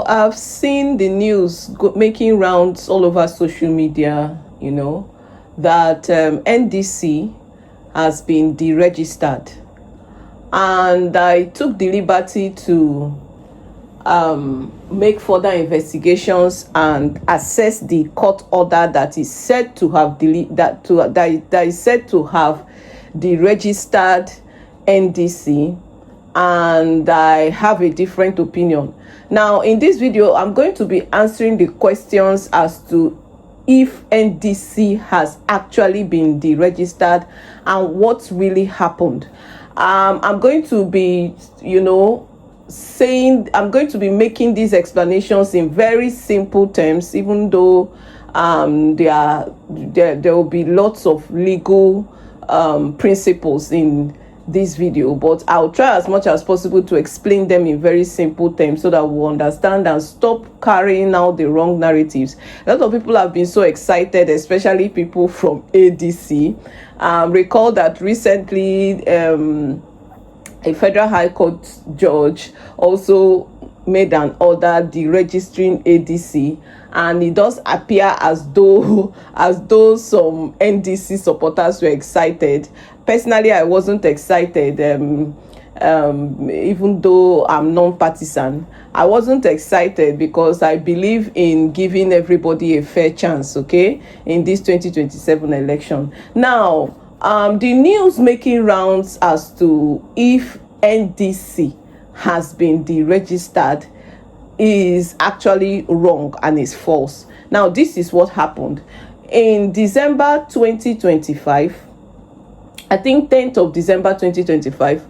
I've seen the news making rounds all over social media, that NDC has been deregistered. And I took the liberty to make further investigations and assess the court order that is said to have that is said to have deregistered NDC, and I have a different opinion. Now, in this video, I'm going to be answering the questions as to if NDC has actually been deregistered and what really happened. I'm going to be, I'm going to be making these explanations in very simple terms, even though there will be lots of legal principles in this video, but I'll try as much as possible to explain them in very simple terms so that we'll understand and stop carrying out the wrong narratives. A lot of people have been so excited, especially people from ADC. Recall that recently a federal high court judge also made an order deregistering ADC, and it does appear as though some NDC supporters were excited. Personally, I wasn't excited. Even though I'm non-partisan, I wasn't excited because I believe in giving everybody a fair chance, in this 2027 election. Now, the news making rounds as to if NDC has been deregistered is actually wrong and is false. Now, this is what happened. In December 2025, I think 10th of December 2025,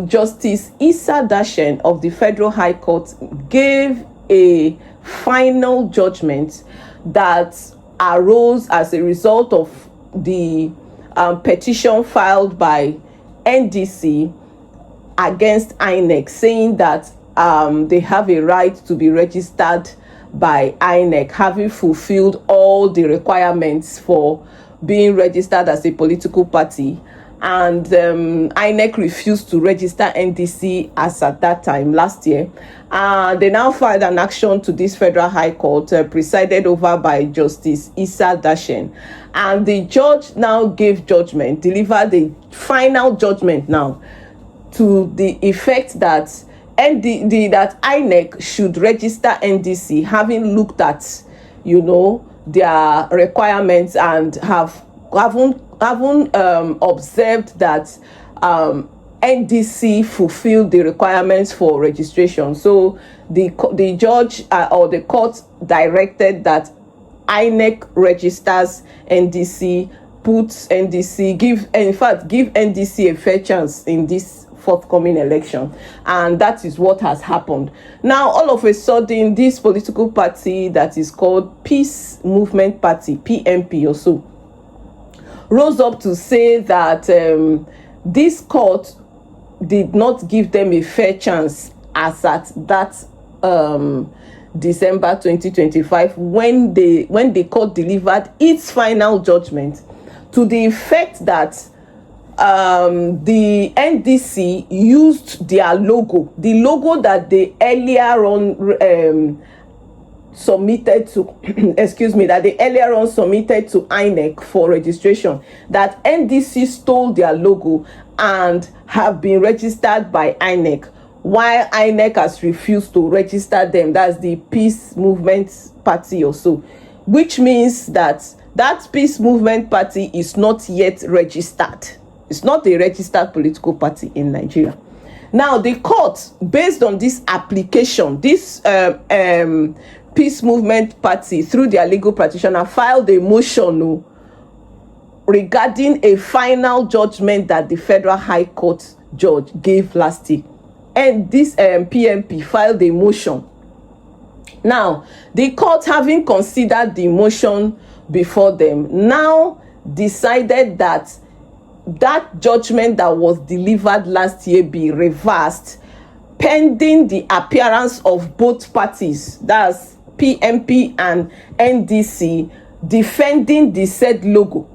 Justice Issa Dashen of the Federal High Court gave a final judgment that arose as a result of the petition filed by NDC against INEC, saying that they have a right to be registered by INEC, having fulfilled all the requirements for being registered as a political party. And INEC refused to register NDC as at that time last year. They now filed an action to this Federal High Court, presided over by Justice Issa Dashen. And the judge now gave judgment, delivered the final judgment now, to the effect that that INEC should register NDC, having looked at, their requirements and haven't observed that NDC fulfilled the requirements for registration. So the judge or the court directed that INEC registers NDC, puts NDC, give NDC a fair chance in this forthcoming election. And that is what has happened. Now, all of a sudden, this political party that is called Peace Movement Party, PMP or so, rose up to say that this court did not give them a fair chance as at that December 2025 when the court delivered its final judgment, to the effect that the NDC used their logo, the logo that they earlier on submitted to submitted to INEC for registration, that NDC stole their logo and have been registered by INEC, while INEC has refused to register them. That's the Peace Movement Party or so, which means that Peace Movement Party is not yet registered. It's not a registered political party in Nigeria. Now, the court, based on this application, this Peace Movement Party, through their legal practitioner, filed a motion regarding a final judgment that the Federal High Court judge gave last year. And this PMP filed a motion. Now, the court, having considered the motion before them, now decided that judgment that was delivered last year be reversed, pending the appearance of both parties, that's PMP and NDC, defending the said logo.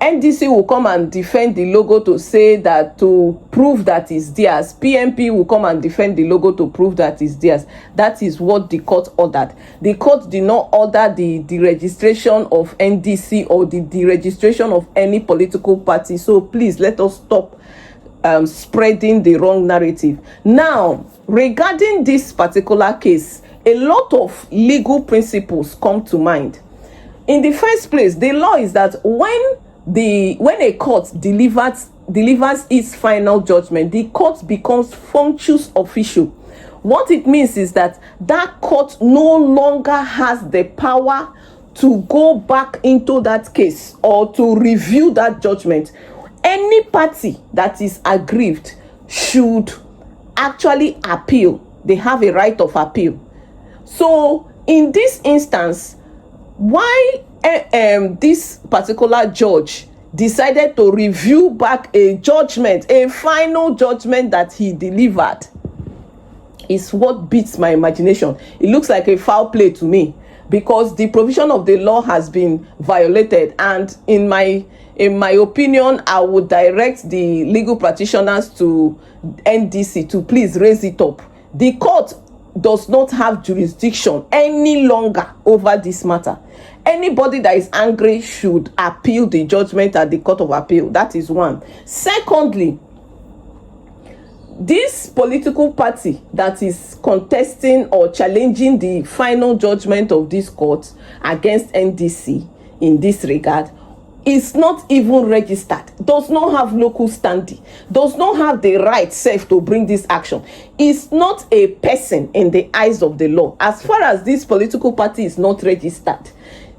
NDC will come and defend the logo to say that, to prove that it's theirs. PMP will come and defend the logo to prove that it's theirs. That is what the court ordered. The court did not order the deregistration of NDC or the deregistration of any political party. So please let us stop spreading the wrong narrative. Now, regarding this particular case, a lot of legal principles come to mind. In the first place, the law is that when a court delivers its final judgment, the court becomes functus official. What it means is that that court no longer has the power to go back into that case or to review that judgment. Any party that is aggrieved should actually appeal. They have a right of appeal. So in this instance, why this particular judge decided to review back a judgment, a final judgment that he delivered, is what beats my imagination. It looks like a foul play to me, because the provision of the law has been violated. And in my opinion, I would direct the legal practitioners to NDC to please raise it up. The court does not have jurisdiction any longer over this matter. Anybody that is angry should appeal the judgment at the Court of Appeal. That is one. Secondly, this political party that is contesting or challenging the final judgment of this court against NDC in this regard is not even registered, does not have local standing, does not have the right self to bring this action, is not a person in the eyes of the law. As far as this political party is not registered,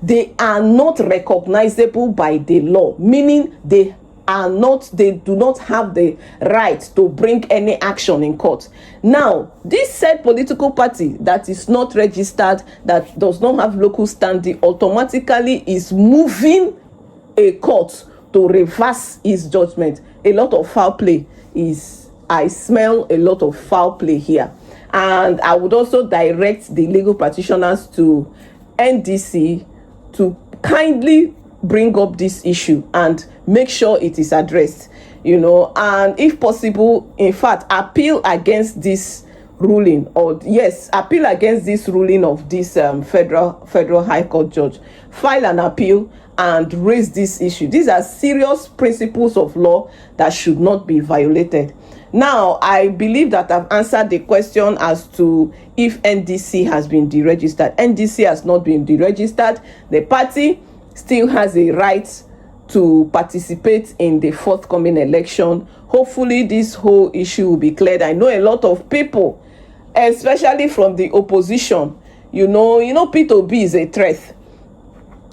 they are not recognizable by the law, meaning they do not have the right to bring any action in court. Now, this said political party that is not registered, that does not have local standing, automatically is moving a court to reverse its judgment. A lot of foul play I smell a lot of foul play here. And I would also direct the legal practitioners to NDC to kindly bring up this issue and make sure it is addressed, and if possible, in fact, appeal against this ruling, or yes, appeal against this ruling of this federal high court judge. File an appeal and raise this issue. These are serious principles of law that should not be violated. Now, I believe that I've answered the question as to if NDC has been deregistered. NDC has not been deregistered. The party still has a right to participate in the forthcoming election. Hopefully, this whole issue will be cleared. I know a lot of people, especially from the opposition, P2B is a threat.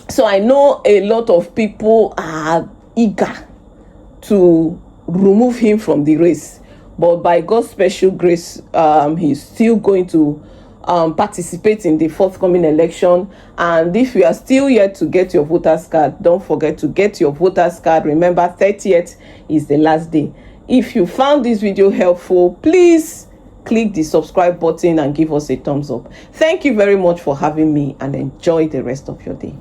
So I know a lot of people are eager to remove him from the race. But by God's special grace, he's still going to participate in the forthcoming election. And if you are still yet to get your voters card, don't forget to get your voters card. Remember, 30th is the last day. If you found this video helpful, please click the subscribe button and give us a thumbs up. Thank you very much for having me, and enjoy the rest of your day.